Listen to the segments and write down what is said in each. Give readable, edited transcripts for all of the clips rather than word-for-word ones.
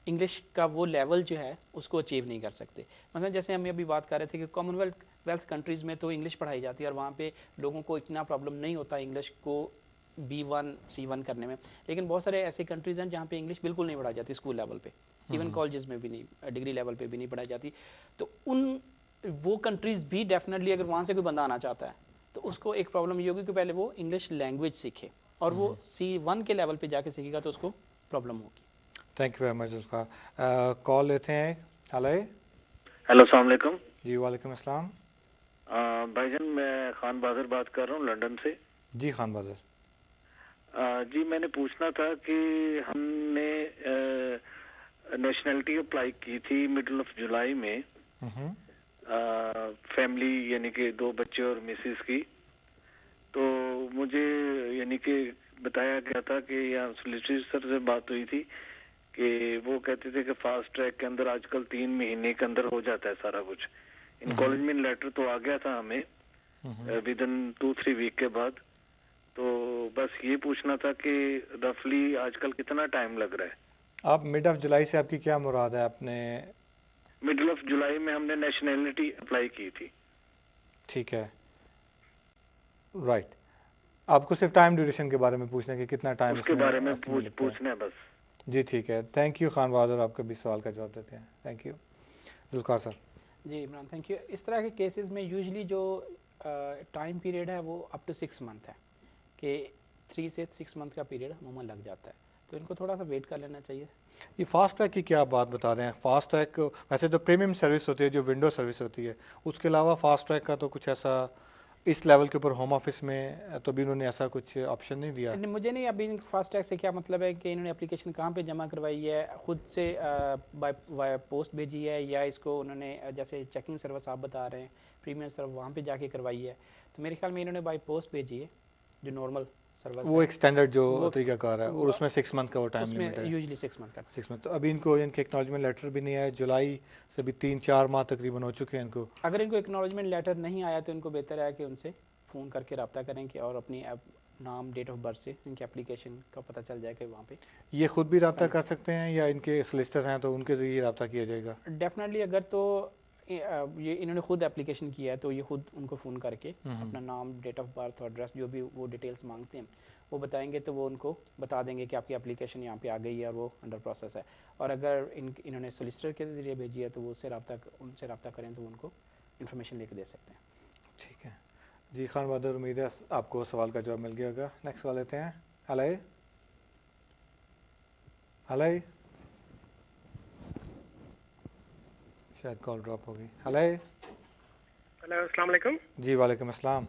English का वो level जो है उसको अचीव नहीं कर सकते। मतलब जैसे हम अभी बात कर रहे थे कि कॉमनवेल्थ कंट्रीज़ में तो इंग्लिश पढ़ाई जाती है और वहाँ पे लोगों को इतना प्रॉब्लम नहीं होता इंग्लिश को B1 C1 करने में। लेकिन बहुत सारे ऐसे कंट्रीज़ हैं जहाँ पे इंग्लिश बिल्कुल नहीं पढ़ाई जाती स्कूल लेवल पे, इवन कॉलेजेस में भी नहीं, डिग्री लेवल पे भी नहीं पढ़ाई जाती। तो वो कंट्रीज़ भी डेफिनेटली अगर वहाँ से कोई बंदा आना चाहता है तो उसको एक प्रॉब्लम ये होगी कि पहले वो इंग्लिश लैंग्वेज सीखे, और वो C1 के लेवल पे जाके सीखेगा तो उसको प्रॉब्लम होगी। Thank you very much. उसका कॉल लेते हैं। हेलो। हेलो, अस्सलाम वालेकुम। जी वालेकुम अस्सलाम। भाईजान, मैं खान बहादुर बात कर रहा हूँ लंदन से। जी खान बहादुर। जी, मैंने पूछना था कि हमने नेशनलिटी अप्लाई की थी मिडल ऑफ जुलाई में, फैमिली यानी कि 2 बच्चे और मिसेस की। तो मुझे यानी कि बताया गया था कि यहाँ सोलिसिटर से बात हुई थी कि वो कहते थे कि फास्ट ट्रैक के अंदर आजकल 3 महीने के अंदर हो जाता है सारा कुछ। इनकॉलेजमेंट लेटर तो आ गया था हमें विद इन 2-3 वीक के बाद। तो बस ये पूछना था कि रफली आजकल कितना टाइम लग रहा है। आप मिड ऑफ जुलाई से आपकी क्या मुराद है? आपने मिडल ऑफ जुलाई में हमने नेशनैलिटी अप्लाई की थी। ठीक है, राइट। आपको सिर्फ टाइम ड्यूरेशन के बारे में पूछना है कि कितना टाइम उसके बारे में पूछना है बस। जी ठीक है, थैंक यू खान बहादुर। आपका भी सवाल का जवाब देते हैं। Thank you. जुल्फ़ार सर। जी इमरान, थैंक यू। इस तरह के केसेस में यूजुअली जो टाइम पीरियड है वो अप टू 6 मंथ है, कि 3 से 6 मंथ का पीरियड अमूमन लग जाता है, तो इनको थोड़ा सा वेट कर लेना चाहिए। ये फास्ट ट्रैक की क्या आप बात बता रहे हैं? फास्ट ट्रैक वैसे तो प्रीमियम सर्विस होती है जो विंडो सर्विस होती है, उसके अलावा फास्ट ट्रैक का तो कुछ ऐसा इस लेवल के ऊपर होम ऑफिस में तो भी उन्होंने ऐसा कुछ ऑप्शन नहीं दिया। मुझे नहीं अभी फास्ट ट्रैक से क्या मतलब है कि इन्होंने एप्लीकेशन कहाँ पे जमा करवाई है, खुद से बाय पोस्ट भेजी है, या इसको उन्होंने जैसे चेकिंग सर्विस आप बता रहे हैं प्रीमियम सर्विस वहाँ पे जाके करवाई है। तो मेरे ख्याल में इन्होंने बाय पोस्ट भेजी है जो नॉर्मल सर्विस वो है, एक स्टैंडर्ड जो तरीकाकार है, और उसमें 6 मंथ का वो टाइम लिमिट है। यूजुअली 6 मंथ का। 6 मंथ। तो अभी इनको इनके एक्नॉलेजमेंट लेटर भी नहीं आया, जुलाई से भी 3-4 माह तकरीबन हो चुके हैं इनको। अगर इनको एक्नॉलेजमेंट लेटर नहीं आया तो इनको बेहतर है कि उनसे फ़ोन करके रब्ता करें कि और अपनी नाम डेट ऑफ बर्थ से इनकी एप्लीकेशन का पता चल जाए कि वहाँ पे ये खुद भी रब्ता कर सकते हैं या इनके सोलिसिटर हैं तो उनके ज़रिए रब्ता किया जाएगा? डेफिनेटली अगर तो ये इन्होंने खुद एप्लीकेशन किया है तो ये खुद उनको फ़ोन करके अपना नाम डेट ऑफ बर्थ और एड्रेस जो भी वो डिटेल्स मांगते हैं वो बताएंगे, तो वो उनको बता देंगे कि आपकी एप्लीकेशन यहाँ पे आ गई है और वो अंडर प्रोसेस है। और अगर इन्होंने सोलिसिटर के ज़रिए भेजी है तो वो उनसे रब्ता करें तो उनको इन्फॉर्मेशन लेके दे सकते हैं। ठीक है जी खान बहादुर, उम्मीद है आपको सवाल का जवाब मिल गया होगा। नेक्स्ट सवाल लेते हैं। हेलो हेलो, शायद कॉल ड्रॉप होगी। हेलो हेलो, अस्सलाम वालेकुम। जी वालेकुम अस्सलाम।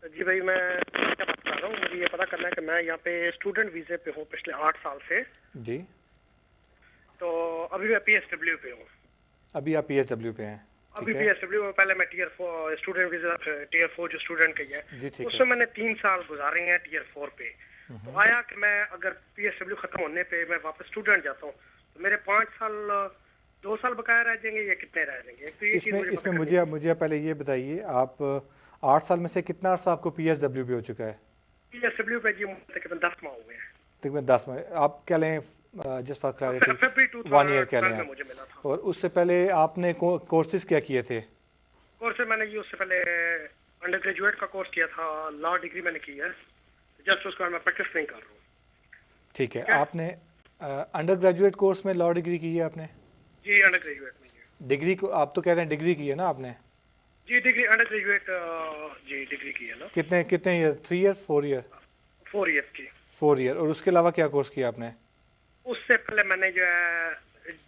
जी भाई, मैं क्या बात कर रहा हूँ, मुझे ये पता करना है कि मैं यहाँ पे स्टूडेंट वीज़े पे हूँ पिछले 8 साल से। जी, तो अभी मैं PSW पे हूँ। अभी आप PSW पे हैं? अभी PSW में, पहले मैं Tier 4 स्टूडेंट वीज़ा, Tier 4 जो स्टूडेंट की है जी, ठीक उसमें है। मैंने 3 साल गुजारे हैं Tier 4 पे। तो आया कि मैं अगर PSW खत्म होने पे मैं वापस स्टूडेंट जाता हूँ तो मेरे 5 साल 2 साल बकाया रह जाएंगे या कितने रह जाएंगे? तो ये चीज़ इसमें मुझे आप पहले ये बताइए, आप 8 साल में से कितना अर्सा आपको PSW भी हो चुका है? PSW पे जी मुझे तकरीबन 10 माह हुए हैं। तकरीबन 10 में। आप क्या लें just for clarity, February 1 year क्या लें में आप? मुझे मिला था। और उससे पहले आपने कोर्सेज क्या किए थे? कोर्स मैंने ये उससे पहले अंडर ग्रेजुएट का कोर्स किया था, लॉ डिग्री मैंने की है, जस्ट उसके बाद मैं प्रैक्टिस नहीं कर रहा हूँ। ठीक है, आपने अंडर ग्रेजुएट कोर्स में लॉ डिग्री की है आपने? जी अंडर ग्रेजुएट में। डिग्री को आप तो कह रहे हैं डिग्री की है ना आपने? जी डिग्री अंडर ग्रेजुएट, जी डिग्री की है ना। कितने ईयर? 3 year 4 year? 4 ईयर की। 4 ईयर। और उसके अलावा क्या कोर्स किया आपने? उससे पहले मैंने जो है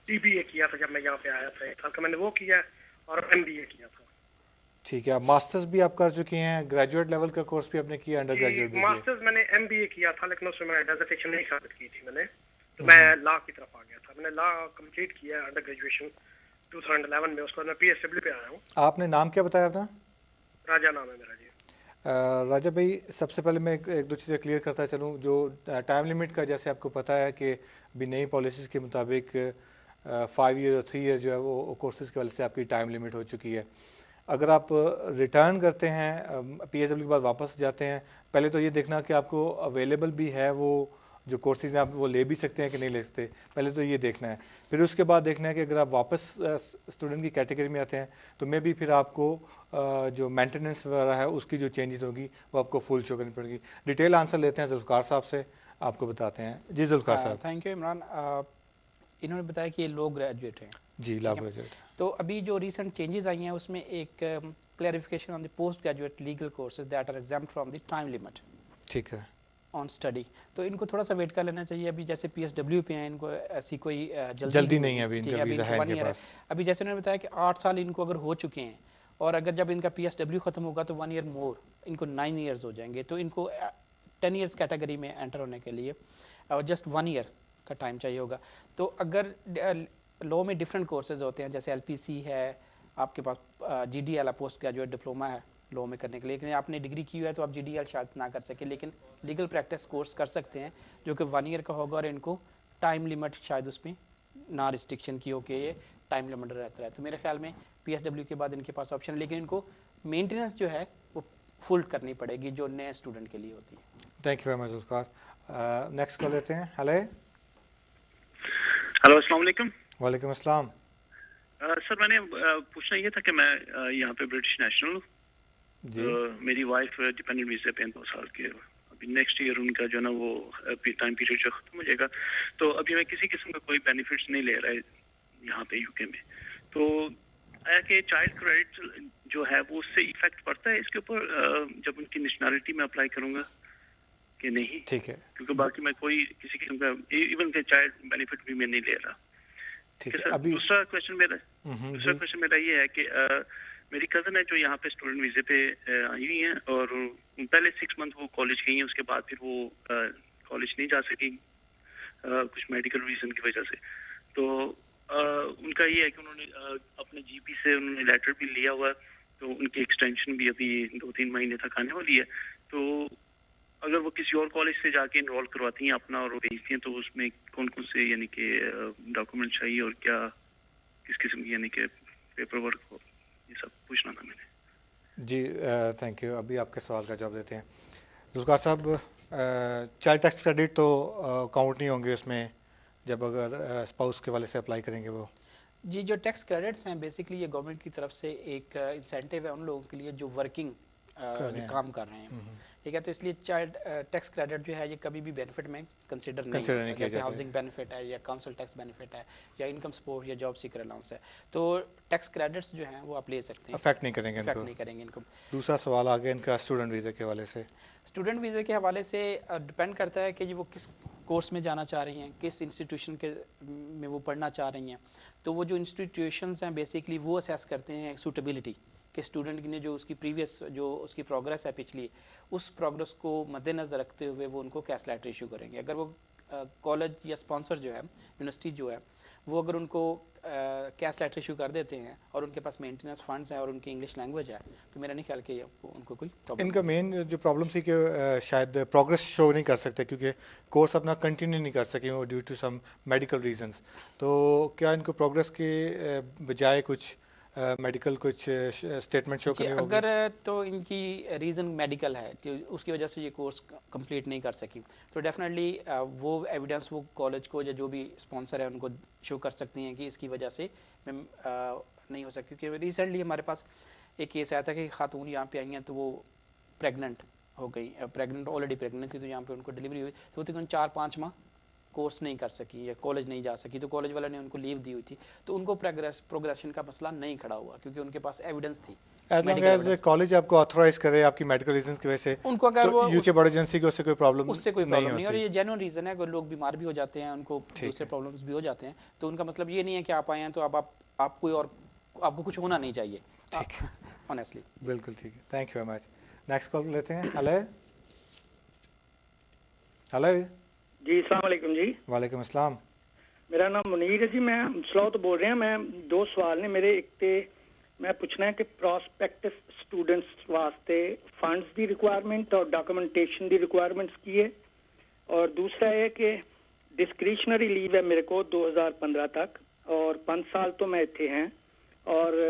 DBA किया था, जब मैं यहाँ पे आया था 1 साल का मैंने वो किया, और MBA किया था। ठीक है, मास्टर्स भी आप कर चुके हैं, ग्रेजुएट लेवल का कोर्स भी आपने किया, अंडर ग्रेजुएट भी? मास्टर्स मैंने MBA किया था, लेकिन उसमें मैंने डेजर्टेशन नहीं साबित की थी मैंने, तो मैं लॉ की तरफ आ गया था। मैंने लॉ कंप्लीट किया अंडर ग्रेजुएशन 2011 में, उसके बाद मैं PSW पे आया हूँ। आपने नाम क्या बताया अपना? राजा नाम है मेरा जी। राजा भाई, सबसे पहले मैं एक दो चीज़ें क्लियर करता चलूँ। जो टाइम लिमिट का, जैसे आपको पता है कि अभी नई पॉलिसीज़ के मुताबिक 5 ईयर और 3 ईयर जो है वो कोर्सेज़ की वजह से आपकी टाइम लिमिट हो चुकी है। अगर आप रिटर्न करते हैं PSW के बाद वापस जाते हैं, पहले तो ये देखना कि आपको अवेलेबल भी है वो जो कोर्सेज हैं आप वो ले भी सकते हैं कि नहीं ले सकते, पहले तो ये देखना है। फिर उसके बाद देखना है कि अगर आप वापस स्टूडेंट की कैटेगरी में आते हैं तो मे भी फिर आपको जो मेंटेनेंस वगैरह है उसकी जो चेंजेस होगी वो आपको फुल शो करनी पड़ेगी। डिटेल आंसर लेते हैं जुल्फ़िकार साहब से, आपको बताते हैं। जी जुल्फ़िकार साहब। Thank you Imran. इन्होंने बताया कि ये लो ग्रेजुएट हैं। जी ला ग्रेजुएट। तो अभी जो रिसेंट चेंजेस आई हैं उसमें एक clarification on the post graduate legal courses that are exempt from the time limit ठीक है ऑन स्टडी। तो इनको थोड़ा सा वेट कर लेना चाहिए। अभी जैसे PSW पे हैं, इनको ऐसी कोई जल्दी नहीं है, अभी इनका वीज़ा है इनके पास। अभी जैसे उन्होंने बताया कि 8 साल इनको अगर हो चुके हैं और अगर जब इनका PSW ख़त्म होगा तो 1 ईयर मोर, इनको 9 ईयर्स हो जाएंगे। तो इनको 10 ईयर्स कैटेगरी में एंटर होने के लिए जस्ट 1 ईयर का टाइम चाहिए होगा। तो अगर लॉ में डिफरेंट कोर्सेज होते हैं, जैसे LPC है, आपके पास GDL पोस्ट ग्रेजुएट डिप्लोमा है लॉ में करने के लिए, लेकिन आपने डिग्री की है तो आप GDL शायद ना कर सके, लेकिन लीगल प्रैक्टिस कोर्स कर सकते हैं जो कि 1 ईयर का होगा और इनको टाइम लिमिट शायद उसमें ना रिस्ट्रिक्शन की हो कि ये टाइम लिमिट रहता है। तो मेरे ख्याल में PSW के बाद इनके पास ऑप्शन है, लेकिन इनको मेंटेनेंस जो है वो फुल करनी पड़ेगी जो नए स्टूडेंट के लिए होती है। Thank you very much Zulfikar. Next call लेते हैं। हेलो अस्सलाम वालेकुम। वालेकुम अस्सलाम। सर मैंने पूछना ये था कि मैं यहाँ पे ब्रिटिश नेशनल हूँ। मेरी वाइफ डिपेंडेंट वीज़ा पे 2 साल के, अभी नेक्स्ट ईयर उनका जो ना वो टाइम पीरियड जो ख़त्म हो जाएगा, तो अभी मैं किसी किस्म का कोई बेनिफिट्स नहीं ले रहा है यहाँ पे UK में। तो आया कि चाइल्ड क्रेडिट जो है वो उससे इफेक्ट पड़ता है इसके ऊपर जब उनकी नेशनलिटी में अप्लाई करूँगा कि नहीं? ठीक है, क्योंकि बाकी मैं कोई किसी किस्म का इवन के चाइल्ड बेनिफिट भी मैं नहीं ले रहा। ठीक है। सर अभी दूसरा क्वेश्चन मेरा ये है कि मेरी कज़न है जो यहाँ पे स्टूडेंट वीज़े पे आई हुई हैं और पहले 6 मंथ वो कॉलेज गई हैं, उसके बाद फिर वो कॉलेज नहीं जा सकी कुछ मेडिकल रीज़न की वजह से। तो उनका ये है कि उन्होंने अपने GP से उन्होंने लेटर भी लिया हुआ, तो उनकी एक्सटेंशन भी अभी 2-3 महीने तक आने वाली है। तो अगर वो किसी और कॉलेज से जाके इनरोल करवाती हैं अपना और वो भेजती हैं, तो उसमें कौन कौन से यानी कि डॉक्यूमेंट चाहिए और क्या किस किस्म की यानी कि पेपर वर्क हो, ये सब पूछना था मैंने। जी थैंक यू। अभी आपके सवाल का जवाब देते हैं। जुल्फ़िकार साहब, चाइल्ड टैक्स क्रेडिट तो काउंट नहीं होंगे उसमें जब अगर स्पाउस के वाले से अप्लाई करेंगे वो? जी, जो टैक्स क्रेडिट्स हैं बेसिकली ये गवर्नमेंट की तरफ से एक इंसेंटिव है उन लोगों के लिए जो वर्किंग काम कर रहे हैं। ठीक है, तो इसलिए चाइल्ड टैक्स क्रेडिट जो है ये कभी भी बेनिफिट में कंसिडर नहीं है, जैसे हाउसिंग बेनिफिट है या काउंसिल टैक्स बेनिफिट है या इनकम सपोर्ट या जॉब सीकर अलाउंस है। तो टैक्स क्रेडिट्स जो हैं वो आप ले सकते हैं, अफेक्ट नहीं करेंगे इनको। दूसरा सवाल आ गया इनका स्टूडेंट वीज़ा के हवाले से। स्टूडेंट वीज़ा के हवाले से डिपेंड करता है कि वो किस कोर्स में जाना चाह रही हैं, किस इंस्टीट्यूशन के में वो पढ़ना चाह रही हैं। तो वो जो इंस्टीट्यूशंस हैं बेसिकली वो असेस करते हैं सूटेबिलिटी कि स्टूडेंट ने जो उसकी प्रीवियस जो उसकी प्रोग्रेस है पिछली, उस प्रोग्रेस को मद्देनज़र रखते हुए वो उनको कैश लेटर इशू करेंगे। अगर वो कॉलेज या स्पॉन्सर जो है, यूनिवर्सिटी जो है, वो अगर उनको कैश लेटर इशू कर देते हैं और उनके पास मेंटेनेंस फंड्स हैं और उनकी इंग्लिश लैंग्वेज है, तो मेरा नहीं ख्याल कि उनको कोई प्रॉब्लम। इनका मेन जो प्रॉब्लम थी कि शायद प्रोग्रेस शो नहीं कर सकते क्योंकि कोर्स अपना कंटिन्यू नहीं कर सके वो due to some medical reasons. तो क्या इनको प्रोग्रेस के बजाय कुछ मेडिकल कुछ स्टेटमेंट शो करनी होगी? अगर तो इनकी रीज़न मेडिकल है कि उसकी वजह से ये कोर्स कंप्लीट नहीं कर सकी, तो डेफिनेटली वो एविडेंस वो कॉलेज को या जो भी स्पॉन्सर है उनको शो कर सकती हैं कि इसकी वजह से मैं नहीं हो सकी। क्योंकि रिसेंटली हमारे पास एक केस आया था कि खातून यहाँ पे आई हैं तो वो प्रेग्नेंट हो गई, ऑलरेडी प्रेग्नेंट थी, तो यहाँ पे उनको डिलीवरी हुई, तो तकरीबन 4-5 माह कोर्स नहीं कर सकी या कॉलेज नहीं जा सकी, तो कॉलेज वाले ने उनको लीव दी हुई थी, तो उनको प्रोग्रेशन का मसला नहीं खड़ा हुआ क्योंकि उनके पास एविडेंस थी। एज लॉन्ग एज कॉलेज आपको ऑथराइज करे आपकी मेडिकल रीजंस की वजह से, उनको अगर तो यूके बोर्ड एजेंसी को उससे कोई प्रॉब्लम नहीं और ये जेन्युइन रीज़न है। अगर लोग बीमार भी हो जाते हैं, उनको दूसरे प्रॉब्लम्स भी हो जाते हैं, तो उनका मतलब ये नहीं है कि आप आए हैं तो अब आप कोई और आपको कुछ होना नहीं चाहिए। ठीक है, ऑनेस्टली बिल्कुल ठीक है। Thank you very much. Next call लेते हैं। हेलो जी, अस्सलाम वालेकुम जी। वालेकुम अस्सलाम। मेरा नाम मुनीर है जी, मैं सलाह तो बोल रहे हैं। मैं 2 सवाल ने मेरे। एक तो मैं पूछना है कि प्रॉस्पेक्टिव स्टूडेंट्स वास्ते फंड्स की रिक्वायरमेंट और डॉक्यूमेंटेशन की रिक्वायरमेंट्स की है, और दूसरा है कि डिस्क्रिशनरी लीव है मेरे को 2015 तक, और 5 साल तो मैं इतने हैं और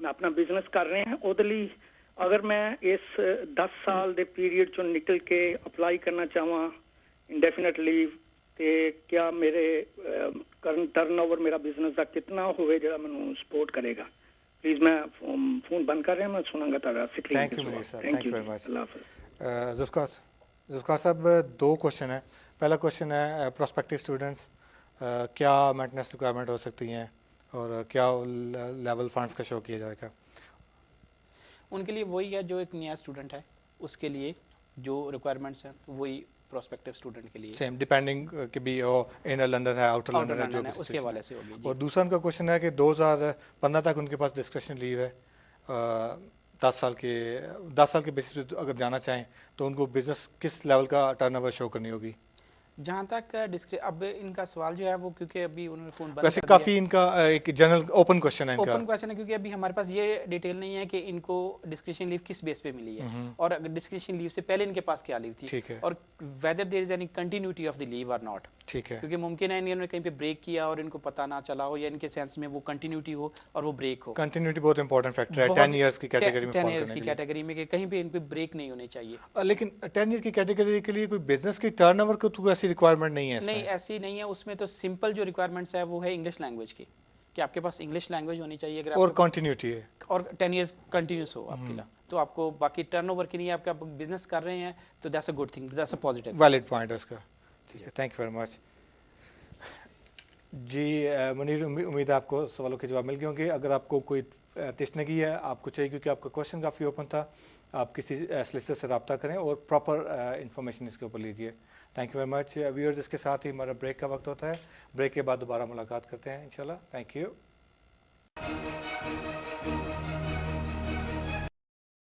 मैं अपना बिजनेस कर रहे हैं ਉਹਦੇ ਲਈ अगर मैं इस 10 साल के पीरियड चो निकल के अप्लाई करना चाहवा इंडेफिनेट लीव ਤੇ क्या मेरे करंट टर्नओवर मेरा बिजनेस ਦਾ ਕਿੰਨਾ ਹੋਵੇ ਜਿਹੜਾ ਮੈਨੂੰ ਸਪੋਰਟ ਕਰੇਗਾ प्लीज मैं फोन बंद कर रहा हूं मैं सुनांगा तारा screen thank you Munir sir, thank you very much. अल्लाह हाफिज़। जुल्फ़कार साहब, दो क्वेश्चन है। पहला क्वेश्चन है प्रोस्पेक्टिव स्टूडेंट्स क्या मेंटेनेंस रिक्वायरमेंट हो सकती हैं और क्या लेवल फंड्स का शो किया जाएगा? उनके लिए वही है जो एक नया स्टूडेंट है उसके लिए जो रिक्वायरमेंट्स हैं वही प्रोस्पेक्टिव स्टूडेंट के लिए सेम डिपेंडिंग कि भी वो इनर लंदन है आउटर लंदन है जो भी उसके हवाले से होगी। और दूसरा उनका क्वेश्चन है कि 2015 तक उनके पास डिस्क्रिप्शन लीव है 10 साल के बेसिस पे अगर जाना चाहें तो उनको बिजनेस किस लेवल का टर्नओवर शो करनी होगी? जहाँ तक अब इनका सवाल जो है वो क्योंकि अभी उन्होंने फ़ोन बंद वैसे कर काफ़ी इनका एक जनरल ओपन क्वेश्चन है इनका। ओपन क्वेश्चन है क्योंकि अभी हमारे पास ये डिटेल नहीं है कि इनको डिस्क्रिप्शन लीव किस बेस पे मिली है और अगर डिस्क्रिप्शन लीव से पहले इनके पास क्या लीव थी, ठीक है, और weather there is any continuity of the leave और नॉट, ठीक है, क्योंकि मुमकिन है इन्होंने कहीं पे ब्रेक किया और इनको पता ना चला हो या इनके सेंस में वो कंटिन्यूटी हो और वो ब्रेक हो। कंटिन्यूटी बहुत इंपॉर्टेंट फैक्टर है 10 इयर्स की कैटेगरी में, 10 इयर्स की कैटेगरी में कि कहीं पे इन पे ब्रेक नहीं होनी चाहिए। लेकिन 10 ईयर की कैटेगरी के लिए कोई बिजनेस की टर्नओवर को तो ऐसी रिक्वायरमेंट नहीं है? नहीं, ऐसी नहीं है। उसमें तो सिंपल जो रिक्वायरमेंट्स है वो है इंग्लिश लैंग्वेज की कि आपके पास इंग्लिश लैंग्वेज होनी चाहिए अगर और कंटिन्यूटी है और 10 इयर्स कंटिन्यूस हो आपके लिए, तो आपको बाकी टर्नओवर की नहीं है, आपका बिजनेस कर रहे हैं तो that's a good thing, that's a positive valid point है उसका। ठीक है, थैंक यू वेरी मच जी। मुनीर, उम्मीद है आपको सवालों के जवाब मिल गए होंगे। अगर आपको कोई तशनगी है, आपको चाहिए क्योंकि आपका क्वेश्चन काफ़ी ओपन था, आप किसी सोलिसिटर से रब्ता करें और प्रॉपर इन्फॉर्मेशन इसके ऊपर लीजिए। Thank you very much viewers. इसके साथ ही हमारा ब्रेक का वक्त होता है। ब्रेक के बाद दोबारा मुलाकात करते हैं इंशाल्लाह। Thank you.